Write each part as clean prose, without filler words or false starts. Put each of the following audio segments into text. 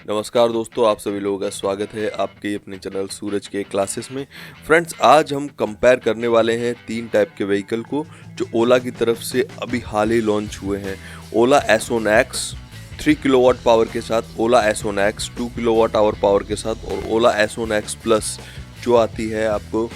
नमस्कार दोस्तों, आप सभी लोगों का स्वागत है आपके अपने चैनल सूरज के क्लासेस में। फ्रेंड्स, आज हम कंपेयर करने वाले हैं तीन टाइप के व्हीकल को जो ओला की तरफ से अभी हाल ही लॉन्च हुए हैं। ओला एसोन एक्स 3 किलोवाट पावर के साथ, ओला एसोन एक्स 2 किलोवाट आवर पावर के साथ और ओला एसोन एक्स प्लस जो आती है आपको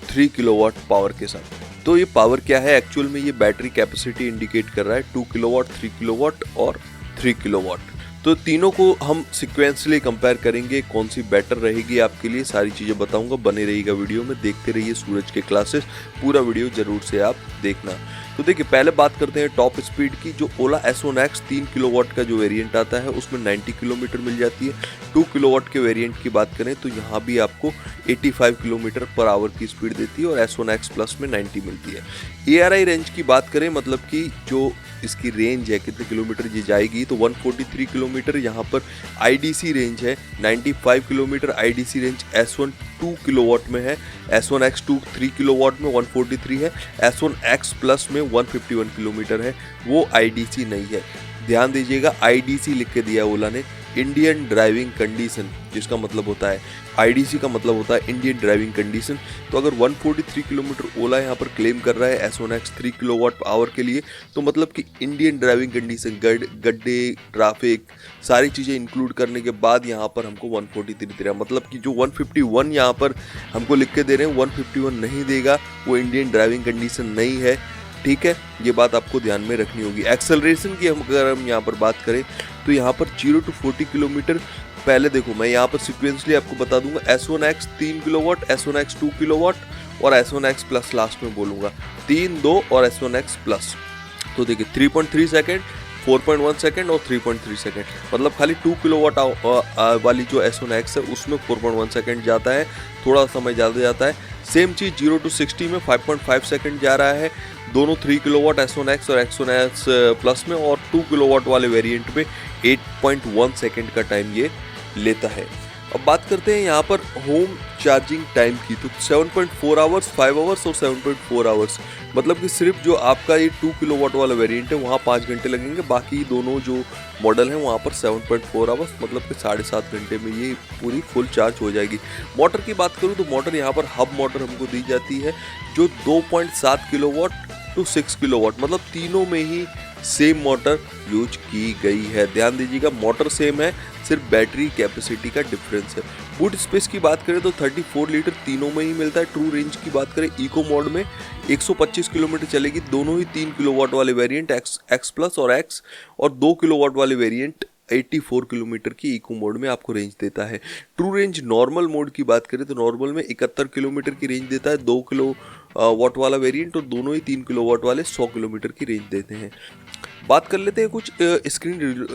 3 किलोवाट पावर के साथ। तो ये पावर क्या है एक्चुअल में, ये बैटरी कैपेसिटी इंडिकेट कर रहा है 2 किलोवाट, 3 किलोवाट और 3 किलोवाट। तो तीनों को हम सिक्वेंसली कंपेयर करेंगे, कौन सी बेटर रहेगी आपके लिए, सारी चीज़ें बताऊंगा। बने रहिएगा वीडियो में, देखते रहिए सूरज के क्लासेस, पूरा वीडियो जरूर से आप देखना। तो देखिए, पहले बात करते हैं टॉप स्पीड की। जो ओला एसोन एक्स 3 किलोवाट का जो वेरिएंट आता है उसमें 90 किलोमीटर मिल जाती है। 2 किलोवाट के वेरिएंट की बात करें तो यहाँ भी आपको 85 किलोमीटर पर आवर की स्पीड देती है और एसोन एक्स प्लस में 90 मिलती है। ARI रेंज की बात करें, मतलब कि जो इसकी रेंज है कितने किलोमीटर ये जाएगी, तो 143 किलोमीटर यहाँ पर IDC रेंज है। 95 kilometre IDC range S1 2 kilowatt में है। एसोन एक्स 2 3 किलोवाट में 143 है। एसोन एक्स प्लस में 151 किलोमीटर है, वो IDC नहीं है। ध्यान दीजिएगा, IDC लिख के दिया ओला ने, इंडियन ड्राइविंग कंडीशन, जिसका मतलब होता है IDC का मतलब होता है इंडियन ड्राइविंग कंडीशन। तो अगर 143 किलोमीटर ओला यहाँ पर क्लेम कर रहा है एसोन एक्स 3 किलोवाट आवर के लिए, तो मतलब कि इंडियन ड्राइविंग कंडीशन, गड्ढे, ट्रैफिक, सारी चीज़ें इंक्लूड करने के बाद यहाँ पर हमको 143 दे रहा है। मतलब कि जो 151 यहाँ पर हमको लिख के दे रहे हैं, 151 नहीं देगा, वो इंडियन ड्राइविंग कंडीशन नहीं है। ठीक है, ये बात आपको ध्यान में रखनी होगी। एक्सेलरेशन की अगर हम यहाँ पर बात करें तो यहाँ पर 0 to 40 किलोमीटर, पहले देखो मैं यहाँ पर सिक्वेंसली आपको बता दूंगा। एसोन एक्स 3 किलोवाट, एसोन एक्स 2 किलोवाट और एसोन एक्स प्लस लास्ट में बोलूँगा, 3, 2 और एसोन एक्स प्लस। तो देखिए 3.3 सेकेंड, 4.1 सेकेंड और 3.3 सेकेंड, मतलब खाली 2 किलोवाट वाली जो एसोन एक्स है उसमें 4.1 सेकेंड जाता है, थोड़ा समय ज़्यादा जाता है। सेम चीज़ 0 to 60 में 5.5 सेकेंड जा रहा है। दोनों 3 किलोवाट एसोन एक्स और एसोन एक्स प्लस में, और 2 किलोवाट वाले वेरिएंट में 8.1 सेकेंड का टाइम ये लेता है। अब बात करते हैं यहाँ पर होम चार्जिंग टाइम की, तो 7.4 आवर्स, 5 आवर्स और 7.4 आवर्स, मतलब कि सिर्फ जो आपका ये 2 किलोवाट वाला वेरिएंट है वहाँ 5 घंटे लगेंगे, बाकी दोनों जो मॉडल हैं वहाँ पर 7.4 आवर्स, मतलब कि 7.5 घंटे में ये पूरी फुल चार्ज हो जाएगी। मोटर की बात करूँ तो मोटर यहाँ पर हब मोटर हमको दी जाती है जो 2.7 किलोवाट to 6 किलोवाट, मतलब तीनों में ही सेम मोटर यूज की गई है। ध्यान दीजिएगा, मोटर सेम है, सिर्फ बैटरी कैपेसिटी का डिफरेंस है। बूट स्पेस की बात करें तो 34 लीटर तीनों में ही मिलता है। ट्रू रेंज की बात करें इको मोड में 125 किलोमीटर चलेगी, दोनों ही 3 किलोवाट वाले वेरिएंट एक्स प्लस और एक्स, और 2 किलोवाट वाले वेरिएंट 84 किलोमीटर की इको मोड में आपको रेंज देता है। ट्रू रेंज नॉर्मल मोड की बात करें तो नॉर्मल में 71 किलोमीटर की रेंज देता है 2 किलो वाट वाला वेरिएंट, और दोनों ही 3 किलोवाट वाले 100 किलोमीटर की रेंज देते हैं। बात कर लेते हैं कुछ स्क्रीन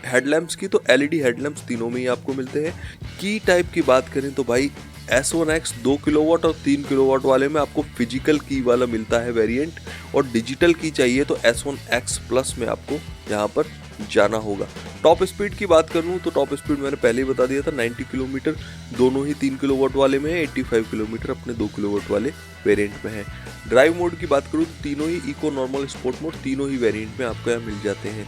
हेडलैम्प्स की, तो LED हेडलैम्प्स तीनों में ही आपको मिलते हैं। की टाइप की बात करें तो भाई एसोन एक्स 2 किलोवाट और 3 किलोवाट वाले में आपको फिजिकल की वाला मिलता है वेरिएंट, और डिजिटल की चाहिए तो एसोन एक्स प्लस में आपको यहाँ पर जाना होगा। टॉप स्पीड की बात करूँ तो टॉप स्पीड मैंने पहले ही बता दिया था, 90 किलोमीटर दोनों ही 3 किलोवाट वाले में है, 85 किलोमीटर अपने 2 किलोवाट वाले वेरिएंट में है। ड्राइव मोड की बात करूँ तो तीनों ही इको, नॉर्मल, स्पोर्ट मोड तीनों ही वेरिएंट में आपको यहाँ मिल जाते हैं।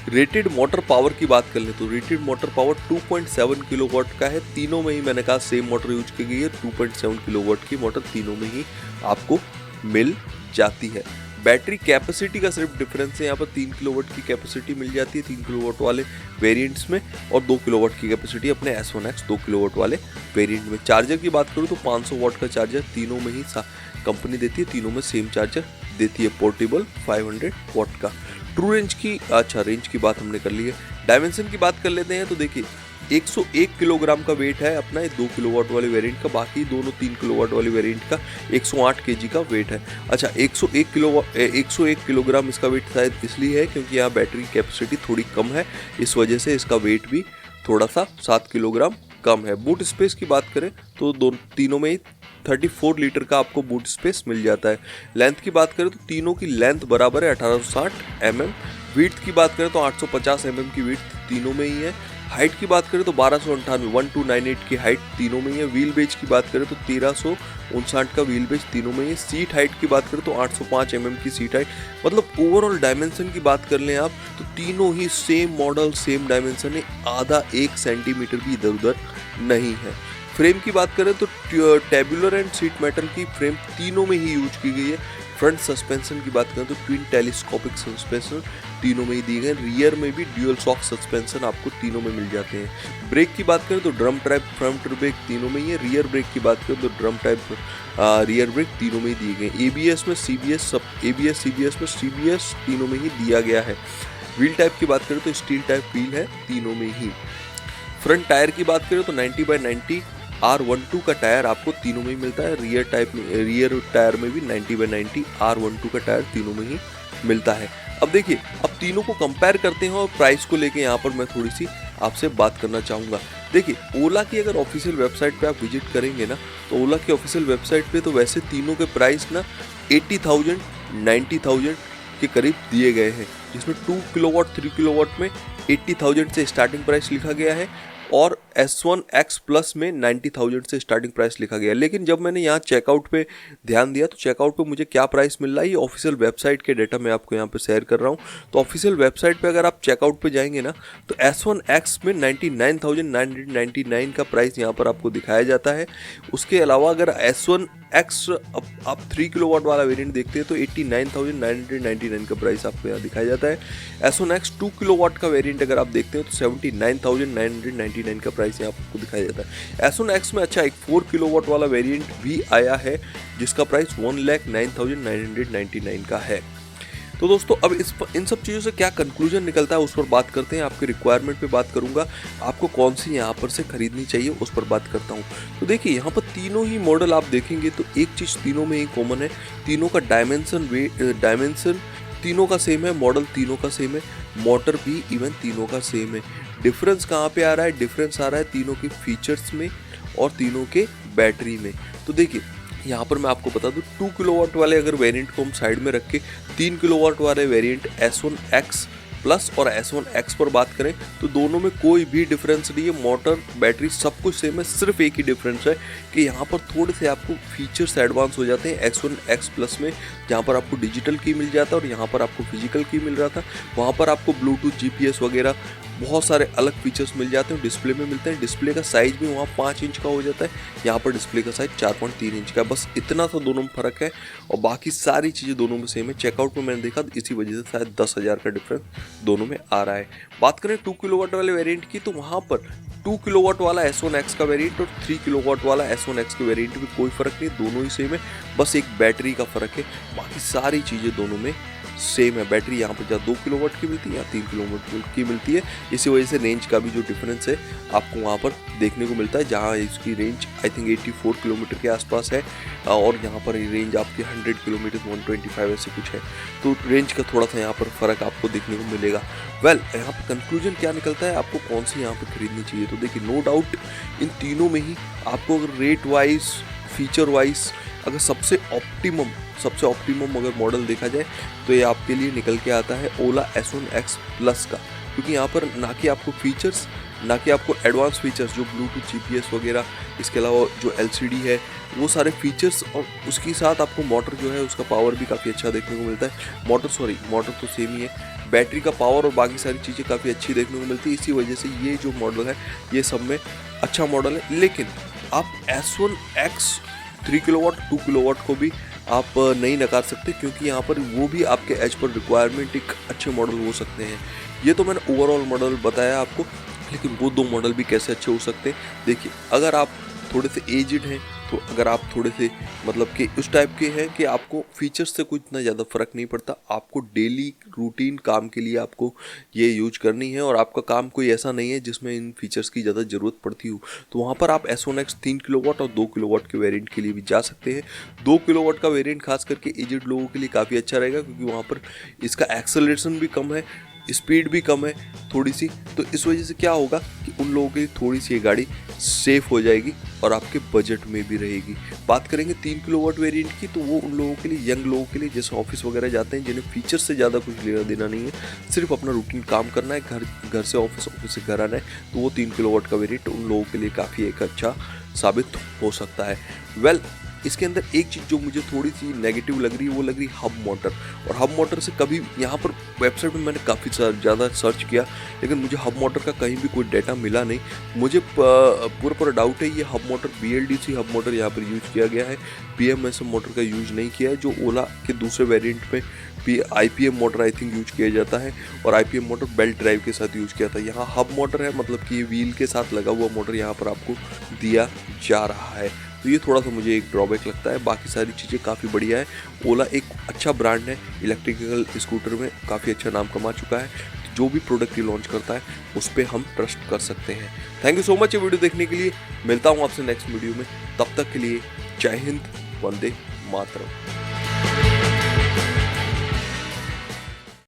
रेटेड मोटर पावर की बात कर ले तो रेटेड मोटर पावर 2.7 किलोवाट का है, तीनों में ही मैंने कहा सेम मोटर यूज की गई है। 2.7 किलोवाट की मोटर तीनों में ही आपको मिल जाती है। बैटरी कैपेसिटी का सिर्फ डिफरेंस है, यहाँ पर 3 किलोवाट की कैपेसिटी मिल जाती है 3 किलोवाट वाले वेरिएंट्स में, और 2 किलोवाट की कैपेसिटी अपने एसोन एक्स 2 किलोवाट वाले वेरिएंट में। चार्जर की बात करूँ तो 500 वाट का चार्जर तीनों में ही कंपनी देती है, तीनों में सेम चार्जर देती है, पोर्टेबल 500 वाट का। ट्रू रेंज की, अच्छा रेंज की बात हमने कर ली है। डायमेंशन की बात कर लेते हैं तो देखिए 101 किलोग्राम का वेट है अपना 2 किलोवाट वाले वेरिएंट का, बाकी दोनों 3 किलोवाट वाले वेरिएंट का 108 केजी का वेट है। अच्छा 101 किलोग्राम इसका वेट शायद इसलिए है क्योंकि यहाँ बैटरी कैपेसिटी थोड़ी कम है, इस वजह से इसका वेट भी थोड़ा सा 7 किलोग्राम कम है। बूट स्पेस की बात करें तो तीनों में ही 34 लीटर का आपको बूट स्पेस मिल जाता है। लेंथ की बात करें तो तीनों की लेंथ बराबर है 1860 mm। विड्थ की बात करें तो 850 mm की विड्थ तीनों में ही है। हाइट की बात करें तो 1298 1298 की हाइट तीनों में ही है। व्हील बेज की बात करें तो 1359 का व्हील बेज तीनों में ही है। सीट हाइट की बात करें तो 805 mm की सीट हाइट। मतलब ओवरऑल डायमेंशन की बात कर लें आप तो तीनों ही सेम मॉडल सेम डायमेंशन है, आधा 1 सेंटीमीटर भी इधर उधर नहीं है। फ्रेम की बात करें तो टेबुलर एंड सीट मेटल की फ्रेम तीनों में ही यूज की गई है। फ्रंट सस्पेंशन की बात करें तो ट्विन टेलीस्कोपिक सस्पेंशन तीनों में ही दिए गए। रियर में भी ड्यूअल शॉक सस्पेंशन आपको तीनों में मिल जाते हैं। ब्रेक की बात करें तो ड्रम टाइप फ्रंट ब्रेक तीनों में ही है। रियर ब्रेक की बात करें तो ड्रम टाइप रियर ब्रेक तीनों में ही दिए गए। एबीएस में सीबीएस सीबीएस में सीबीएस तीनों में ही दिया गया है। व्हील टाइप की बात करें तो स्टील टाइप व्हील है तीनों में ही। फ्रंट टायर की बात करें तो 90/90 R12 का टायर आपको तीनों में ही मिलता है। रियर टायर में भी 90/90 R12 का टायर तीनों में ही मिलता है। अब देखिए, अब तीनों को कंपेयर करते हैं और प्राइस को लेके यहाँ पर मैं थोड़ी सी आपसे बात करना चाहूँगा। देखिए, ओला की अगर ऑफिशियल वेबसाइट पे आप विजिट करेंगे ना तो ओला की ऑफिशियल वेबसाइट पे तो वैसे तीनों के प्राइस ना 80,000 90,000 के करीब दिए गए हैं, जिसमें 2 किलोवाट 3 किलोवाट में 80,000 से स्टार्टिंग प्राइस लिखा गया है और S1X प्लस में 90,000 से स्टार्टिंग प्राइस लिखा गया है। लेकिन जब मैंने यहाँ चेकआउट पे ध्यान दिया तो चेकआउट पे मुझे क्या प्राइस मिल रहा है, ये ऑफिशियल वेबसाइट के डेटा मैं आपको यहाँ पे शेयर कर रहा हूँ। तो ऑफिशियल वेबसाइट पे अगर आप चेकआउट पे जाएंगे ना तो S1X में 99,999 का प्राइस यहाँ पर आपको दिखाया जाता है। उसके अलावा अगर S1X आप 3 किलोवाट वाला वेरिएंट देखते हैं तो 89,999 का प्राइस आपको यहाँ दिखाया जाता है। S1X 2 किलोवाट का वेरिएंट अगर आप देखते हैं तो 79,999 का प्राइस यहाँ आपको दिखाया जाता है। S1X में अच्छा एक 4 किलोवाट वाला वेरिएंट भी आया है जिसका प्राइस 1,09,999 का है। तो दोस्तों, अब इन सब चीज़ों से क्या कंक्लूजन निकलता है उस पर बात करते हैं। आपके रिक्वायरमेंट पे बात करूंगा, आपको कौन सी यहाँ पर से खरीदनी चाहिए उस पर बात करता हूँ। तो देखिए, यहाँ पर तीनों ही मॉडल आप देखेंगे तो एक चीज़ तीनों में ही कॉमन है, तीनों का डायमेंशन तीनों का सेम है, मॉडल तीनों का सेम है, मोटर भी इवन तीनों का सेम है। डिफरेंस कहाँ पे आ रहा है? डिफरेंस आ रहा है तीनों के फीचर्स में और तीनों के बैटरी में। तो देखिए, यहाँ पर मैं आपको बता दूँ, 2 किलोवाट वाले अगर वेरिएंट को हम साइड में रख के 3 किलोवाट वाले वेरिएंट S1X प्लस और S1X पर बात करें तो दोनों में कोई भी डिफरेंस नहीं है। मोटर, बैटरी सब कुछ सेम है, सिर्फ एक ही डिफरेंस है कि यहाँ पर थोड़े से आपको फीचर्स एडवांस हो जाते हैं S1X प्लस में, जहाँ पर आपको डिजिटल की मिल जाता है और यहाँ पर आपको फिजिकल की मिल रहा था। वहाँ पर आपको ब्लूटूथ, GPS वगैरह बहुत सारे अलग फीचर्स मिल जाते हैं, डिस्प्ले में मिलते हैं। डिस्प्ले का साइज भी वहाँ 5 इंच का हो जाता है, यहाँ पर डिस्प्ले का साइज 4.3 इंच का। बस इतना सा दोनों में फ़र्क है और बाकी सारी चीज़ें दोनों में सेम है। चेकआउट में मैंने देखा इसी वजह से शायद 10,000 का डिफरेंस दोनों में आ रहा है। बात करें 2 किलोवाट वाले वेरिएंट की तो वहाँ पर 2 किलोवाट वाला S1X का वेरिएंट और 3 किलोवाट वाला S1X के वेरिएंट में कोई फ़र्क नहीं, दोनों ही सेम है, बस एक बैटरी का फ़र्क है। बाकी सारी चीज़ें दोनों में सेम है। बैटरी यहाँ पर जहाँ 2 किलोवाट की मिलती है, यहाँ 3 किलोवाट की मिलती है। इसी वजह से रेंज का भी जो डिफरेंस है आपको वहाँ पर देखने को मिलता है, जहाँ इसकी रेंज आई थिंक 84 किलोमीटर के आसपास है और यहाँ पर रेंज आपकी 100 किलोमीटर 125 ऐसे कुछ है। तो रेंज का थोड़ा सा यहाँ पर फ़र्क आपको देखने को मिलेगा। यहाँ पर कंक्लूजन क्या निकलता है, आपको कौन सी यहाँ पर खरीदनी चाहिए? तो देखिए, नो डाउट इन तीनों में ही आपको अगर रेट वाइज, फीचर वाइज अगर सबसे ऑप्टिमम अगर मॉडल देखा जाए तो ये आपके लिए निकल के आता है ओला S1X प्लस का, क्योंकि यहाँ पर ना कि आपको फीचर्स, ना कि आपको एडवांस फीचर्स जो ब्लूटूथ, GPS वगैरह, इसके अलावा जो LCD है वो सारे फीचर्स, और उसके साथ आपको मोटर जो है उसका पावर भी काफ़ी अच्छा देखने को मिलता है। मोटर तो सेम ही है, बैटरी का पावर और बाकी सारी चीज़ें काफ़ी अच्छी देखने को मिलती है। इसी वजह से ये जो मॉडल है ये सब में अच्छा मॉडल है। लेकिन आप S1X 3 किलोवाट 2 किलोवाट को भी आप नहीं नकार सकते, क्योंकि यहाँ पर वो भी आपके एज पर रिक्वायरमेंट एक अच्छे मॉडल हो सकते हैं। ये तो मैंने ओवरऑल मॉडल बताया आपको, लेकिन वो 2 मॉडल भी कैसे अच्छे हो सकते हैं। देखिए, अगर आप थोड़े से एजिड हैं, तो अगर आप थोड़े से मतलब कि उस टाइप के हैं कि आपको फीचर्स से कुछ इतना ज़्यादा फ़र्क नहीं पड़ता, आपको डेली रूटीन काम के लिए आपको ये यूज करनी है और आपका काम कोई ऐसा नहीं है जिसमें इन फीचर्स की ज़्यादा ज़रूरत पड़ती हो, तो वहाँ पर आप S1X 3 किलोवाट और 2 किलोवाट के वेरिएंट के लिए भी जा सकते हैं। 2 किलोवाट का वेरिएंट खास करके एजिड लोगों के लिए काफ़ी अच्छा रहेगा, क्योंकि वहाँ पर इसका एक्सेलरेशन भी कम है, स्पीड भी कम है थोड़ी सी, तो इस वजह से क्या होगा कि उन लोगों के लिए थोड़ी सी ये गाड़ी सेफ हो जाएगी और आपके बजट में भी रहेगी। बात करेंगे 3 किलोवाट वेरिएंट की, तो वो उन लोगों के लिए, यंग लोगों के लिए, जैसे ऑफिस वगैरह जाते हैं, जिन्हें फीचर से ज़्यादा कुछ लेना देना नहीं है, सिर्फ अपना रूटीन काम करना है, घर से ऑफिस, ऑफिस से घर आना है, तो वो 3 किलोवाट का वेरिएंट उन लोगों के लिए काफ़ी एक अच्छा साबित हो सकता है। इसके अंदर एक चीज़ जो मुझे थोड़ी सी नेगेटिव लग रही है, वो लग रही हब मोटर। और हब मोटर से कभी यहाँ पर वेबसाइट में मैंने काफ़ी ज़्यादा सर्च किया, लेकिन मुझे हब मोटर का कहीं भी कोई डाटा मिला नहीं। मुझे पूरा डाउट है, ये hub motor BLDC hub motor यहाँ पर यूज किया गया है, PMSM मोटर का यूज नहीं किया है, जो ओला के दूसरे वेरिएंट में IPM motor I think use किया जाता है, और IPM मोटर बेल्ट ड्राइव के साथ यूज किया था। यहाँ हब मोटर है, मतलब कि ये व्हील के साथ लगा हुआ मोटर यहाँ पर आपको दिया जा रहा है, तो ये थोड़ा सा मुझे एक ड्रॉबैक लगता है। बाकी सारी चीज़ें काफ़ी बढ़िया है। ओला एक अच्छा ब्रांड है, इलेक्ट्रिकल स्कूटर में काफ़ी अच्छा नाम कमा चुका है, तो जो भी प्रोडक्ट ये लॉन्च करता है उस पर हम ट्रस्ट कर सकते हैं। थैंक यू सो मच ये वीडियो देखने के लिए। मिलता हूँ आपसे नेक्स्ट वीडियो में, तब तक के लिए जय हिंद, वंदे मातरम।